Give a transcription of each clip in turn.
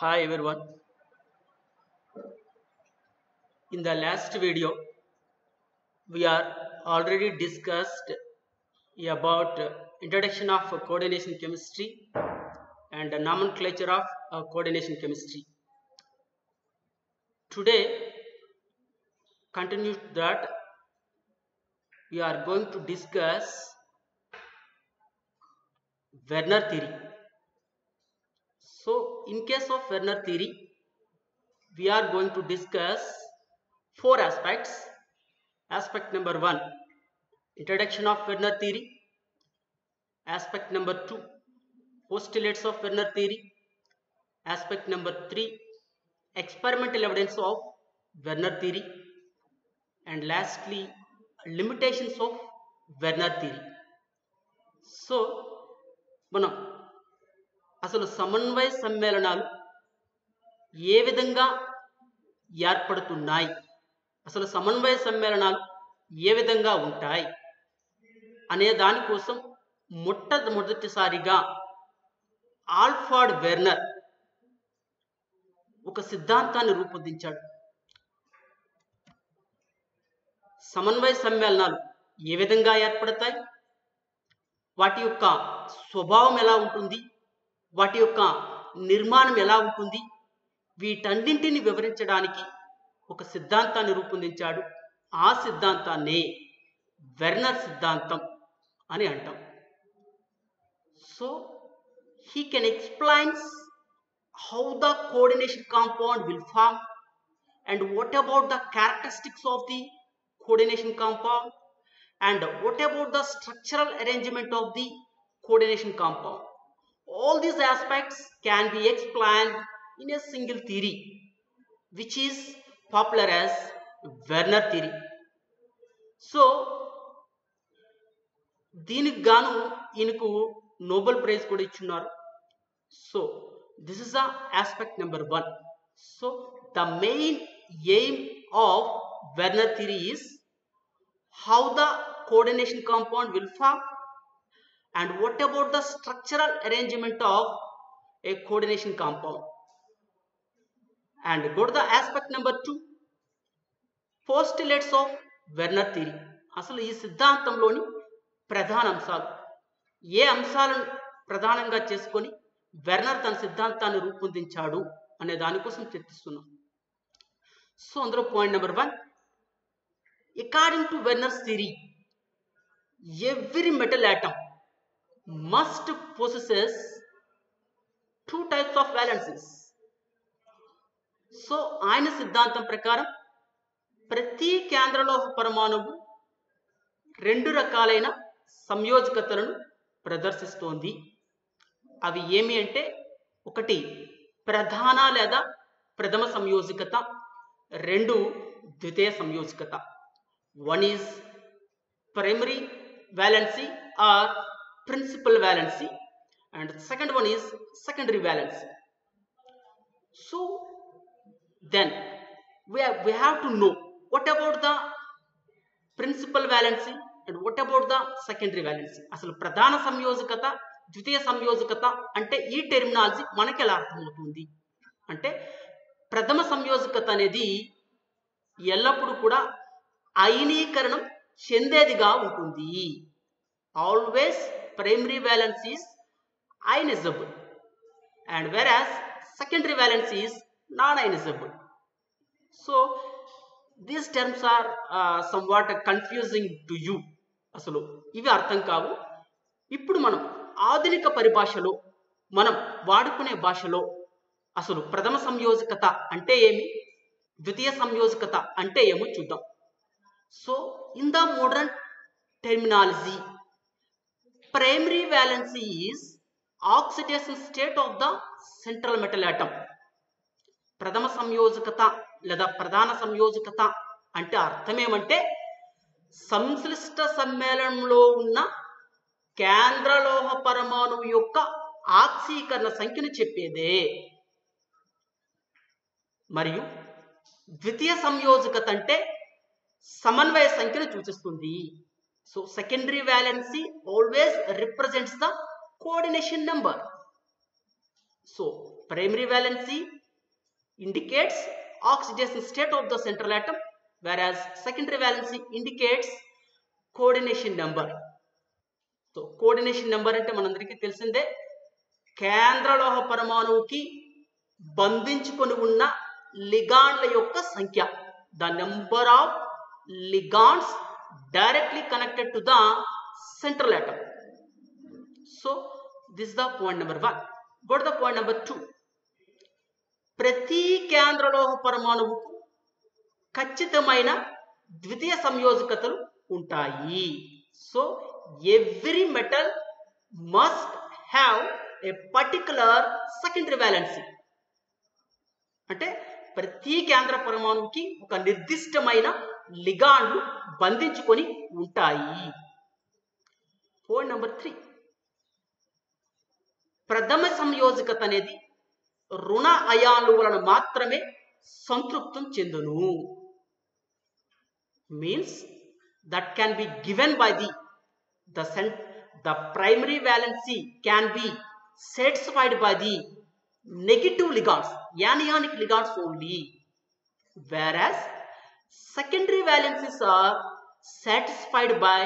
Hi everyone. In the last video, we are already discussed about introduction of coordination chemistry and nomenclature of coordination chemistry. Today, continue that we are going to discuss Werner theory. So, in case of Werner theory, we are going to discuss four aspects. Aspect number 1, introduction of Werner theory. Aspect number 2, postulates of Werner theory. Aspect number 3, experimental evidence of Werner theory. And lastly, limitations of Werner theory. So, మనం అసలు సమన్వయ సమ్మేళనాలు ఏ విధంగా ఏర్పడుతున్నాయి, అసలు సమన్వయ సమ్మేళనాలు ఏ విధంగా ఉంటాయి అనే దానికోసం మొట్టమొదటిసారిగా ఆల్ఫ్రెడ్ వెర్నర్ ఒక సిద్ధాంతాన్ని రూపొందించాడు. సమన్వయ సమ్మేళనాలు ఏ విధంగా ఏర్పడతాయి, వాటి యొక్క స్వభావం ఎలా ఉంటుంది, వాటి యొక్క నిర్మాణం ఎలా ఉంటుంది, వీటన్నింటిని వివరించడానికి ఒక సిద్ధాంతాన్ని రూపొందించాడు. ఆ సిద్ధాంతాన్ని వెర్నర్ సిద్ధాంతం అని అంటాం. So he can explain how the coordination compound will form and what about the characteristics of the coordination compound and what about the structural arrangement of the coordination compound. All these aspects can be explained in a single theory which is popular as Werner theory. So దీనికి గాను ఈయనకు Nobel prize కూడా ఇచ్చున్నారు. So this is the aspect number 1. So the main aim of Werner theory is how the coordination compound will form and what about the structural arrangement of a coordination compound. And go to the aspect number 2, postulates of Werner theory. అసలు ఈ సిద్ధాంతంలోని ప్రధాన అంశాలు, ఏ అంశాలను ప్రధానంగా చేసుకొని Werner తన సిద్ధాంతాన్ని రూపొందించాడు అనే దానికోసం చర్చిస్తున్నాం. సో అందులో point number 1, according to Werner's theory, every metal atom must possesses 2 types of valencies. So ఆయన సిద్ధాంతం ప్రకారం ప్రతి కేంద్రలోహ పరమాణువు 2 రకాలైన సంయోజకతలను ప్రదర్శిస్తోంది. అవి ఏమి అంటే, ఒకటి ప్రధాన లేదా ప్రథమ సంయోజకత, 2 ద్వితీయ సంయోజకత. One is primary valency or principal valency and the second one is secondary valency. So then we have to know what about the principal valency and what about the secondary valency. అసలు ప్రధాన సంయోజకత, ద్వితీయ సంయోజకత అంటే ఈ terminology మనకి ఎలా అర్థమవుతుంది అంటే, ప్రథమ సంయోజకత అనేది ఎల్లప్పుడూ కూడా అయనీకరణం చెందేదిగా ఉంటుంది. Always primary valence is ionisable and whereas secondary valence is non ionisable. So these terms are somewhat confusing to you. అసలు ఇవి అర్థం కావు. ఇప్పుడు మనం ఆధునిక పరిభాషలో, మనం వాడుకునే భాషలో అసలు ప్రథమ సంయోజకత అంటే ఏమి, ద్వితీయ సంయోజకత అంటే ఏమో చూద్దాం. So in the modern terminology, primary valency is oxidation state of the central metal atom. ప్రథమ సంయోజకత లేదా ప్రధాన సంయోజకత అంటే అర్థం ఏమంటే, సంశ్లిష్ట సమ్మేళనంలో ఉన్న కేంద్రలోహ పరమాణువు యొక్క ఆక్సీకరణ సంఖ్యను చెప్పేదే. మరియు ద్వితీయ సంయోజకత అంటే సమన్వయ సంఖ్యను సూచిస్తుంది. So secondary valency always represents the coordination number. So primary valency indicates oxidation state of the central atom, whereas secondary valency indicates coordination number. So coordination number అంటే మనందరికీ తెలిసిందే, కేంద్రలోహ పరమాణువుకి బంధించుకొని ఉన్న లిగాండ్ల యొక్క సంఖ్య, the number of ligands directly connected to the central atom. So this is the point number 1. Go to the point number 2. ప్రతి కేంద్రలోహ పరమాణువుకు ఖచ్చితమైన ద్వితీయ సంయోజకతలు ఉంటాయి. So every metal must have a particular secondary valency. అంటే ప్రతి కేంద్ర పరమాణువుకి ఒక నిర్దిష్టమైన లిగాండ్లు బంధించుకొని ఉంటాయి. Point number 3. ప్రథమ సంయోజకత అనేది రుణ అయాన్ల వలన మాత్రమే సంతృప్తం చెందును. Means that can be given by the primary valency can be satisfied by the negative ligands, anionic ligands only, whereas secondary valencies are satisfied by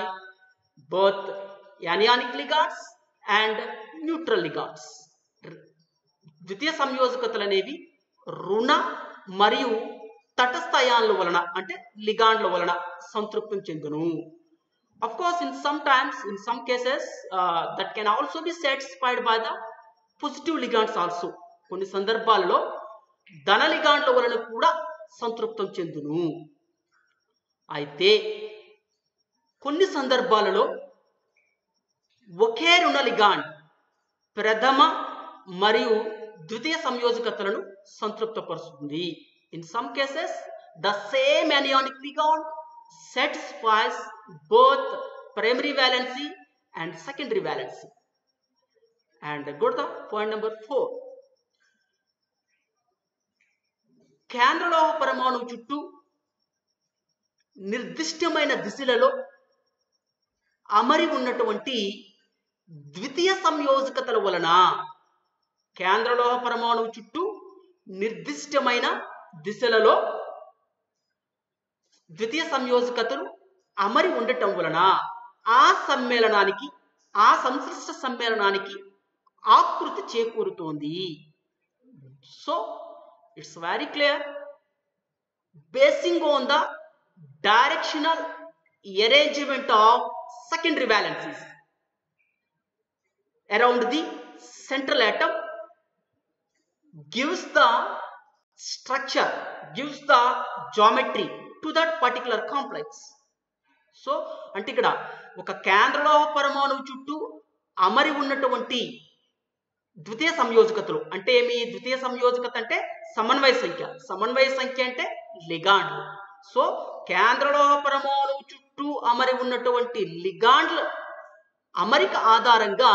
both anionic ligands and neutral ligands. ద్వితీయ సంయోజకతలు అనేవి రుణ మరియు తటస్థ అయాన్ల వలన అంటే లిగాండ్ల వలన సంతృప్తం చెందును. Of course, in some cases that can also be satisfied by the positive ligands also. కొన్ని సందర్భాలలో ధన లిగాండ్ల వలన కూడా సంతృప్తం చెందును. అయితే కొన్ని సందర్భాలలో ఒకే రుణ లిగాండ్ ప్రథమ మరియు ద్వితీయ సంయోజకతలను సంతృప్తపరుస్తుంది. In some cases the same anionic ligand satisfies both primary valency and secondary valency. And go to the point number 4. కేంద్రలోహ పరమాణువు చుట్టూ నిర్దిష్టమైన దిశలలో అమరి ఉన్నటువంటి ద్వితీయ సంయోజకతల వలన, కేంద్రలోహ పరమాణువు చుట్టూ నిర్దిష్టమైన దిశలలో ద్వితీయ సంయోజకతలు అమరి ఉండటం వలన ఆ సమ్మేళనానికి, ఆ సంశ్లిష్ట సమ్మేళనానికి ఆకృతి చేకూరుతోంది. So it's very clear, basing on the directional arrangement of secondary valencies around the central atom gives the structure, gives the geometry to that particular complex. So అంటే ఇక్కడ ఒక కేంద్రలోహ పరమాణువు చుట్టూ అమరి ఉన్నటువంటి ద్వితీయ సంయోజకతలు అంటే ఏమి? ద్వితీయ సంయోజకత అంటే సమన్వయ సంఖ్య, సమన్వయ సంఖ్య అంటే లిగాండ్లు. సో కేంద్రలోహ పరమాణువు చుట్టూ అమరి ఉన్నటువంటి లిగాండ్ల అమరిక ఆధారంగా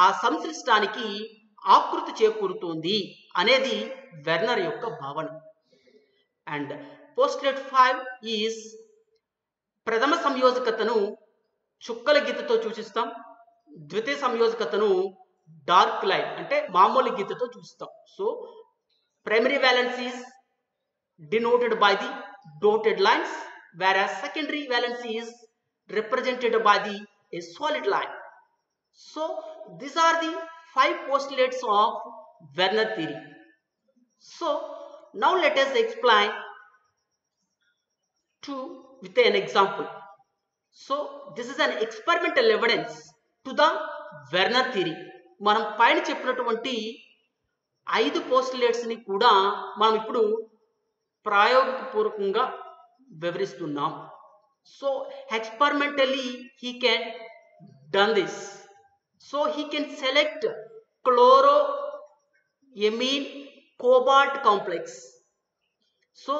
ఆ సంశ్లిష్టానికి ఆకృతి చేకూరుతోంది అనేది వెర్నర్ యొక్క భావన. అండ్ పోస్టులేట్ 5 ఈజ్ ప్రథమ సంయోజకతను చుక్కల గీతతో సూచిస్తాం, ద్వితీయ సంయోజకతను డార్క్ లైన్ అంటే మామూలు గీతతో చూస్తాం. So primary valency is denoted by the dotted lines, whereas secondary valency is represented by a solid line. So these are the 5 postulates of Werner theory. So now let us explain with an example. So this is an experimental evidence to the Werner theory. మనం పైన చెప్పినటువంటి 5 postulates ని కూడా మనం ఇప్పుడు ప్రాయోగిక పూర్వకంగా వివరిస్తున్నాం. So experimentally he can done this. So he can select chloroamine cobalt complex. So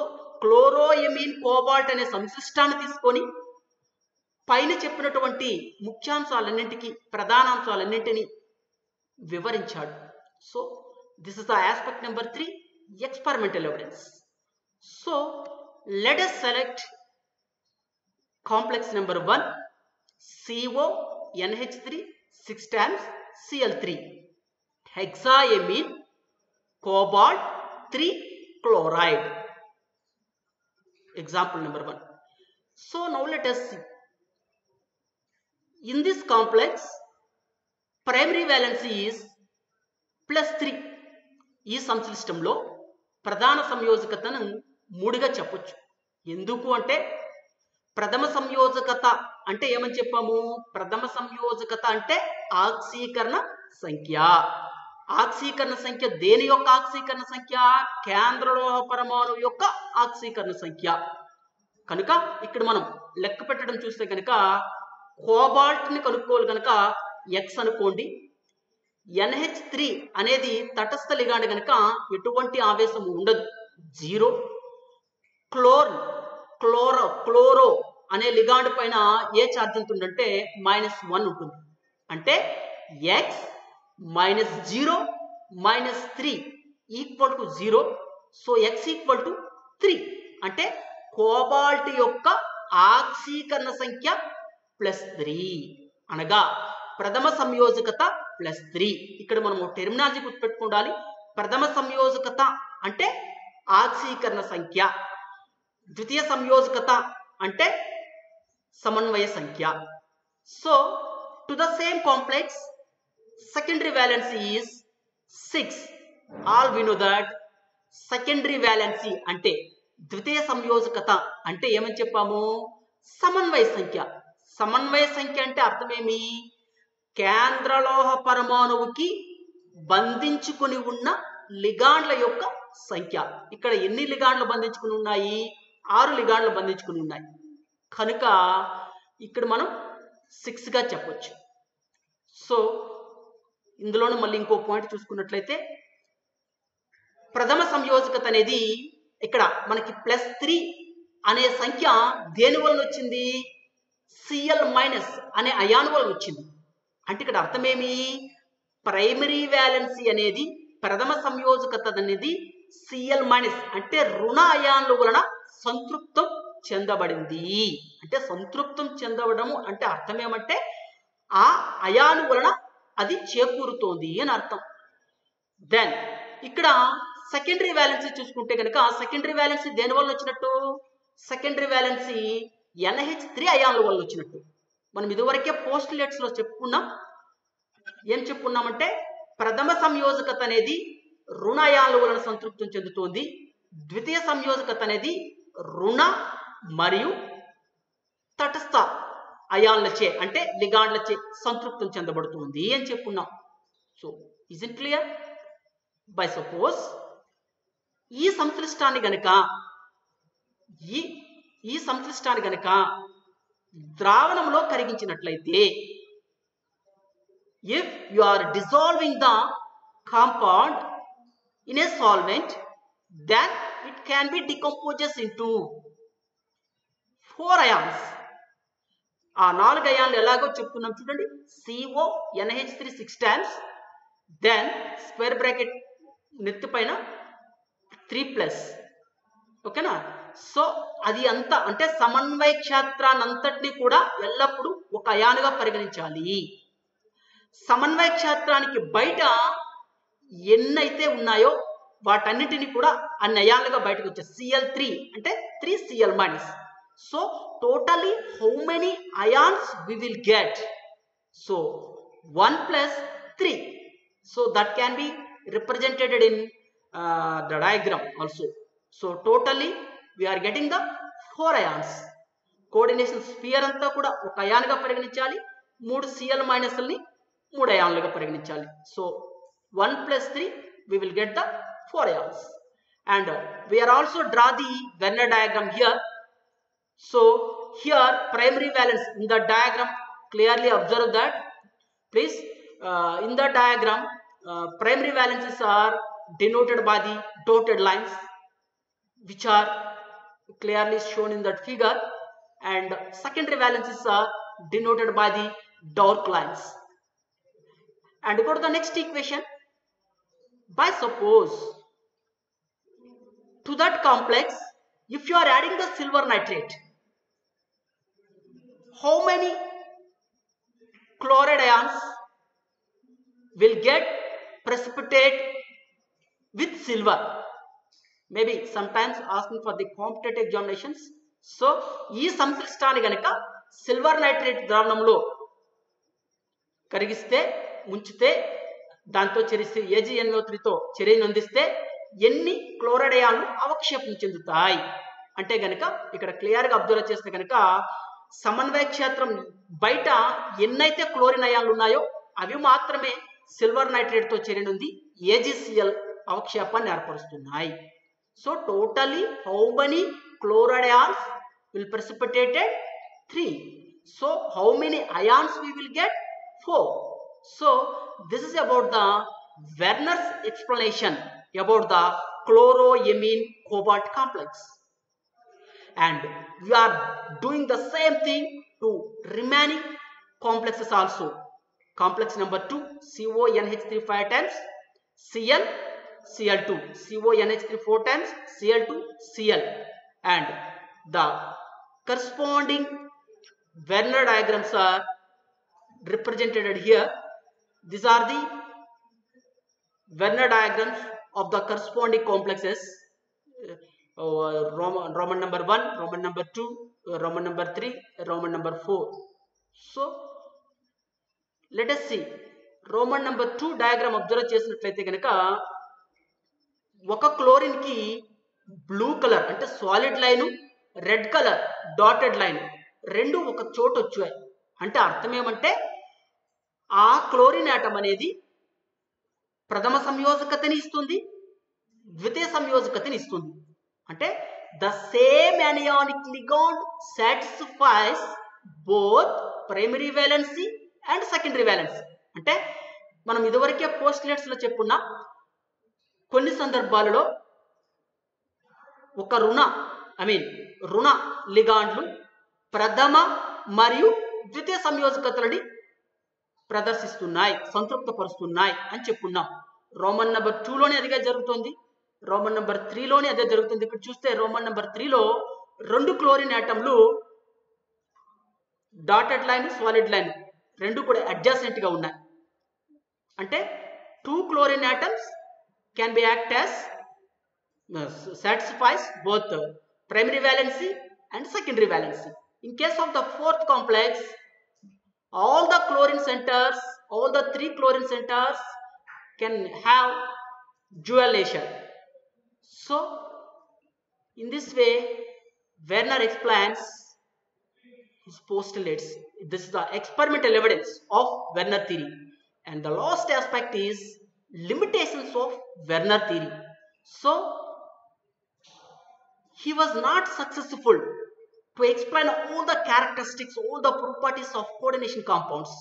chloroamine cobalt అనే సంశ్లిష్టాన్ని తీసుకొని పైన చెప్పినటువంటి ముఖ్యాంశాలన్నింటికి, ప్రధానాంశాలన్నింటినీ వివరించాడు. So this is the aspect number 3, experimental evidence. So let us select complex number 1, CONH3 6 times Cl3, hexaamine cobalt 3 chloride. Example number 1. So now let us see. In this complex, primary valency is +3. ఈ సంశ్లిష్టంలో ప్రధాన సంయోజకతను 3గా చెప్పొచ్చు. ఎందుకు అంటే ప్రథమ సంయోజకత అంటే ఏమని చెప్పాము? ప్రథమ సంయోజకత అంటే ఆక్సీకరణ సంఖ్య. ఆక్సీకరణ సంఖ్య దేని యొక్క ఆక్సీకరణ సంఖ్య? కేంద్రలోహ పరమాణువు యొక్క ఆక్సీకరణ సంఖ్య. కనుక ఇక్కడ మనం లెక్క పెట్టడం చూస్తే కనుక కోబాల్ట్ ని కనుక్కోవాలి కనుక X అనుకోండి. NH3 అనేది తటస్థ లిగాండ్ కనుక ఎటువంటి ఆవేశం ఉండదు, 0. క్లోరో అనే లిగాండ్ పైన ఏ ఛార్జ్ ఉంటుందంటే -1 ఉంటుంది. అంటే X -0 -3 = 0. So X = 3. అంటే కోబాల్ట్ యొక్క ఆక్సీకరణ సంఖ్య +3 అనగా ప్రథమ సంయోజకత +3. ఇక్కడ మనము టెర్మినాలజీ గుర్తుపెట్టుకోవాలి. ప్రథమ సంయోజకత అంటే ఆక్సీకరణ సంఖ్య, ద్వితీయ సంయోజకత అంటే సమన్వయ సంఖ్య. So to the same complex secondary valency is 6. All we know that secondary valency అంటే ద్వితీయ సంయోజకత అంటే ఏమని చెప్పాము? సమన్వయ సంఖ్య. సమన్వయ సంఖ్య అంటే అర్థమేమి? కేంద్రలోహ పరమాణువుకి బంధించుకుని ఉన్న లిగాండ్ల యొక్క సంఖ్య. ఇక్కడ ఎన్ని లిగాండ్లు బంధించుకుని ఉన్నాయి? 6 లిగాండ్లు బంధించుకుని ఉన్నాయి. కనుక ఇక్కడ మనం 6గా చెప్పొచ్చు. సో ఇందులోనే మళ్ళీ ఇంకో పాయింట్ చూసుకున్నట్లయితే ప్రథమ సంయోజకత అనేది ఇక్కడ మనకి +3 అనే సంఖ్య దేని వలన వచ్చింది? Cl- అనే అయాన్ వలన వచ్చింది. అంటే ఇక్కడ అర్థమేమి? ప్రైమరీ వ్యాలెన్సీ అనేది ప్రథమ సంయోజకత అనేది Cl- అంటే రుణ అయాన్ల వలన సంతృప్తం చెందబడింది. అంటే సంతృప్తం చెందబడము అంటే అర్థం ఏమంటే ఆ అయాను వలన అది చేకూరుతోంది అని అర్థం. దెన్ ఇక్కడ సెకండరీ వ్యాలెన్సీ చూసుకుంటే కనుక సెకండరీ వ్యాలెన్సీ దేని వల్ల వచ్చినట్టు? సెకండరీ వ్యాలెన్సీ NH3 అయాన్ల వల్ల వచ్చినట్టు. మనం ఇదివరకే పోస్టులేట్స్ లో చెప్పుకున్నాం. ఏం చెప్పుకున్నామంటే ప్రథమ సంయోజకత అనేది రుణ అయాన్ల వలన సంతృప్తం చెందుతోంది, ద్వితీయ సంయోజకత అనేది రుణ మరియు తటస్థ అయాన్లచే అంటే లిగాండ్లచే సంతృప్తం చెందబడుతుంది అని చెప్పుకున్నాం. So is it clear? By suppose ఈ సంశ్లిష్టాన్ని గనక ద్రావణంలో కరిగించినట్లయితే, if you are dissolving the compound in a solvent, then it can be decomposes into 4 ions. ఆ 4 అయాన్లు ఎలాగో చెప్తున్నాం చూడండి. CO NH3 6 times, then square bracket నెత్తి పైన 3+. ఓకేనా? సో అది అంతా అంటే సమన్వయ క్షేత్రాన్ని అంతటినీ కూడా ఎల్లప్పుడూ ఒక అయానుగా పరిగణించాలి. సమన్వయ క్షేత్రానికి బయట ఎన్నైతే ఉన్నాయో వాటన్నిటిని కూడా అన్ని అయాన్లుగా బయటకు వచ్చాయి. Cl3 అంటే 3 Cl-. So totally how many ions we will get? So 1 + 3. So that can be represented in the diagram also. So totally we are getting the 4 ions. Coordination sphere అంతా కూడా ఒక అయాన్గా పరిగణించాలి. 3 Cl- ని 3 అయాన్లుగా పరిగణించాలి. So 1 + 3 we will get the 4 ions. And we are also draw the Venn diagram here. So here primary valence in the diagram, clearly observe that. Please in the diagram primary valences are denoted by the dotted lines which are clearly shown in that figure, and secondary valences are denoted by the dark lines. And go to the next equation. By suppose to that complex, if you are adding the silver nitrate, how many chloride ions will get precipitate with silver. Maybe sometimes asking for the competitive examinations. So ఈ సంశ్లిష్టాన్ని గనక silver nitrate ద్రావణంలో కరిగిస్తే ముంచితే దాంతో చెరిస్తే AgNO3తో చర్యను అందిస్తే ఎన్ని chloride అయాన్లు అవక్షేపం చెందుతాయి అంటే గనక ఇక్కడ క్లియర్ గా అబ్జర్వ్ చేస్తే గనక సమన్వయ క్షేత్రం బయట ఎన్నైతే క్లోరిన్ అయాన్లు ఉన్నాయో అవి మాత్రమే సిల్వర్ నైట్రేట్ తో చర్యనుంది AgCl అవక్షేపాన్ని ఏర్పరుస్తున్నాయి. So totally how many chloride ions will precipitated? 3. So how many ions we will get? 4. So this is about the Werner's explanation about the chloroamine cobalt complex, and we are doing the same thing to remaining complexes also. Complex number 2, CONH3 5 times Cl Cl2, CONH3 4 times Cl2 Cl, and the corresponding Werner diagrams are represented here. These are the Werner diagrams of the corresponding complexes. Roman number 1, Roman number 2, Roman number 3, Roman number 4. So let us see Roman number 2 diagram observe చేసినట్లయితే కనుక ఒక chlorine కి blue colour అంటే solid line, red colour dotted line రెండు ఒక చోట వచ్చాయి. అంటే అర్థం ఏమంటే ఆ క్లోరిన్ ఆటం అనేది ప్రథమ సంయోజకతని ఇస్తుంది, ద్వితీయ సంయోజకతని ఇస్తుంది. అంటే the same anionic ligand satisfies both primary valency and secondary valency. అంటే మనం ఇదివరకే పోస్ట్లేట్స్ లో చెప్పున్నా కొన్ని సందర్భాలలో ఒక రుణ లిగాండ్లు ప్రథమ మరియు ద్వితీయ సంయోజకతలని ప్రదర్శిస్తున్నాయి, సంతృప్తపరుస్తున్నాయి అని చెప్పుకున్నాం. రోమన్ నెంబర్ 2లోనే అదిగా జరుగుతుంది, రోమన్ నెంబర్ 3లోనే అదే జరుగుతుంది. ఇక్కడ చూస్తే రోమన్ నెంబర్ 3లో రెండు క్లోరిన్ ఆటంలు డాటెడ్ లైన్, సాలిడ్ లైన్ రెండు కూడా అడ్జసెంట్ గా ఉన్నాయి. అంటే 2 chlorine atoms can be act as satisfies both primary valency and secondary valency. In case of the fourth complex, all the chlorine centers, all the 3 chlorine centers can have dualation. So in this way Werner explains his postulates. This is the experimental evidence of Werner theory, and the last aspect is limitations of Werner theory. So he was not successful to explain all the characteristics, all the properties of coordination compounds.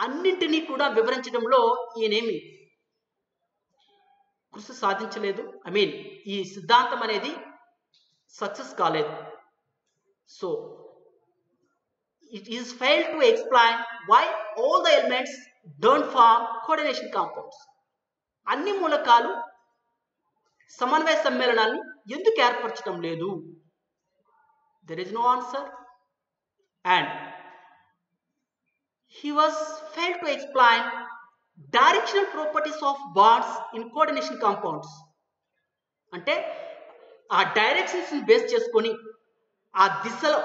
అన్నింటినీ కూడా వివరించడంలో ఈయనేమి కృషి సాధించలేదు. ఈ సిద్ధాంతం అనేది success కాలేదు. So it is failed to explain why all the elements don't form coordination compounds. అన్ని మూలకాలు సమన్వయ సమ్మేళనాన్ని ఎందుకు ఏర్పరచడం లేదు? There is no answer, and he was failed to explain directional properties of bonds in coordination compounds. అంటే ఆ directions ని base చేసుకొని, ఆ దిశలో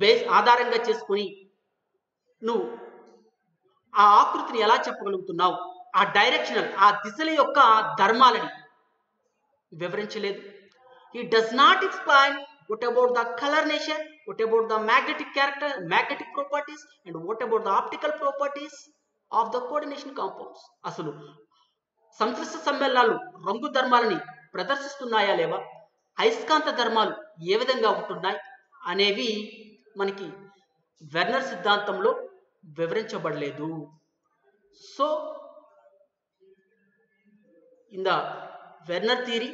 బేస్ ఆధారంగా చేసుకొని నువ్వు ఆ ఆకృతిని ఎలా చెప్పగలుగుతున్నావు, ఆ డైరెక్షనల్ ఆ దిశల యొక్క ధర్మాలని వివరించలేదు. He does not explain what about the color nature, what about the magnetic character, magnetic properties, and what about the optical properties of the coordination compounds. అసలు సంశ్లిష్ట సమ్మేళనాలు రంగు ధర్మాలని ప్రదర్శిస్తున్నాయా లేవా, అయస్కాంత ధర్మాలు ఏ విధంగా ఉంటున్నాయి అనేవి మనకి వెర్నర్ సిద్ధాంతంలో వివరించబడలేదు. So in the Werner theory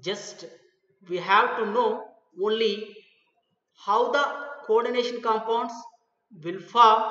just we have to know only how the coordination compounds will form